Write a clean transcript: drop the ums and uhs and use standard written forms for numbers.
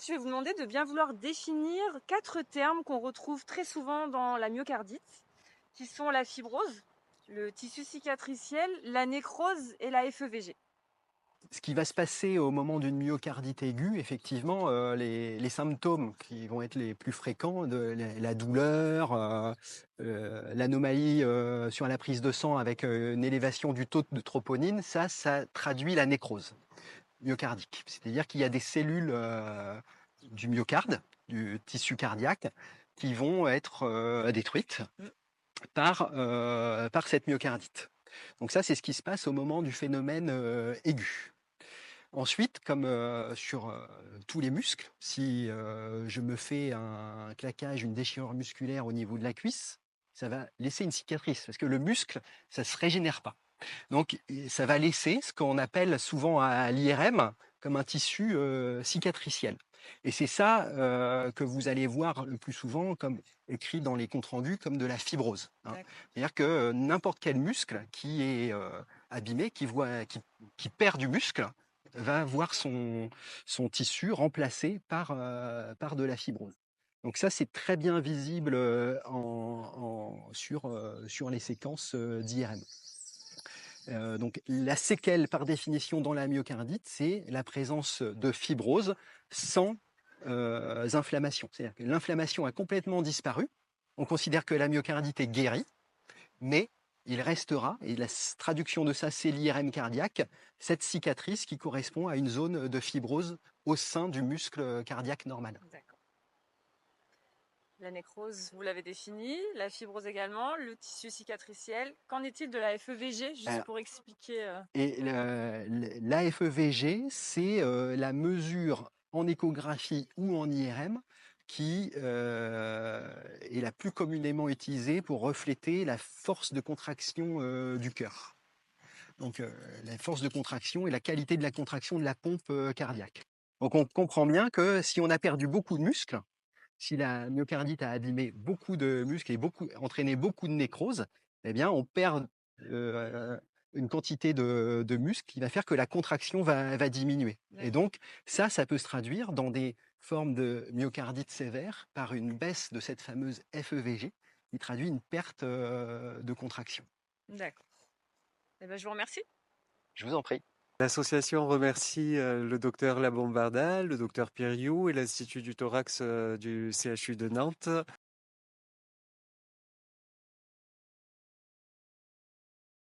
je vais vous demander de bien vouloir définir 4 termes qu'on retrouve très souvent dans la myocardite, qui sont la fibrose, le tissu cicatriciel, la nécrose et la FEVG. Ce qui va se passer au moment d'une myocardite aiguë, effectivement, les symptômes qui vont être les plus fréquents, la douleur, l'anomalie sur la prise de sang avec une élévation du taux de troponine, ça traduit la nécrose myocardique. C'est-à-dire qu'il y a des cellules du myocarde, du tissu cardiaque, qui vont être détruites Mm. par cette myocardite. Donc ça, c'est ce qui se passe au moment du phénomène aigu. Ensuite, comme sur tous les muscles, si je me fais un claquage, une déchirure musculaire au niveau de la cuisse, ça va laisser une cicatrice, parce que le muscle, ça ne se régénère pas. Donc, ça va laisser ce qu'on appelle souvent à l'IRM comme un tissu cicatriciel. Et c'est ça que vous allez voir le plus souvent comme écrit dans les comptes rendus comme de la fibrose, hein. C'est-à-dire que n'importe quel muscle qui est abîmé, qui perd du muscle, va voir son tissu remplacé par de la fibrose. Donc ça, c'est très bien visible sur les séquences d'IRM. Donc la séquelle, par définition, dans la myocardite, c'est la présence de fibrose sans inflammation. C'est-à-dire que l'inflammation a complètement disparu. On considère que la myocardite est guérie, mais il restera, et la traduction de ça, c'est l'IRM cardiaque, cette cicatrice qui correspond à une zone de fibrose au sein du muscle cardiaque normal. D'accord. La nécrose, vous l'avez définie, la fibrose également, le tissu cicatriciel. Qu'en est-il de la FEVG, juste Alors, pour expliquer et l'AFEVG, c'est la mesure en échographie ou en IRM qui est la plus communément utilisée pour refléter la force de contraction du cœur. Donc la force de contraction et la qualité de la contraction de la pompe cardiaque. Donc on comprend bien que si on a perdu beaucoup de muscles, si la myocardite a abîmé beaucoup de muscles et entraîné beaucoup de nécrose, eh bien on perd une quantité de muscles qui va faire que la contraction va diminuer. Et donc ça peut se traduire dans des formes de myocardite sévère par une baisse de cette fameuse FEVG qui traduit une perte de contraction. D'accord. Eh ben, je vous remercie. Je vous en prie. L'association remercie le docteur Labombarda, le docteur Pierriou et l'Institut du thorax du CHU de Nantes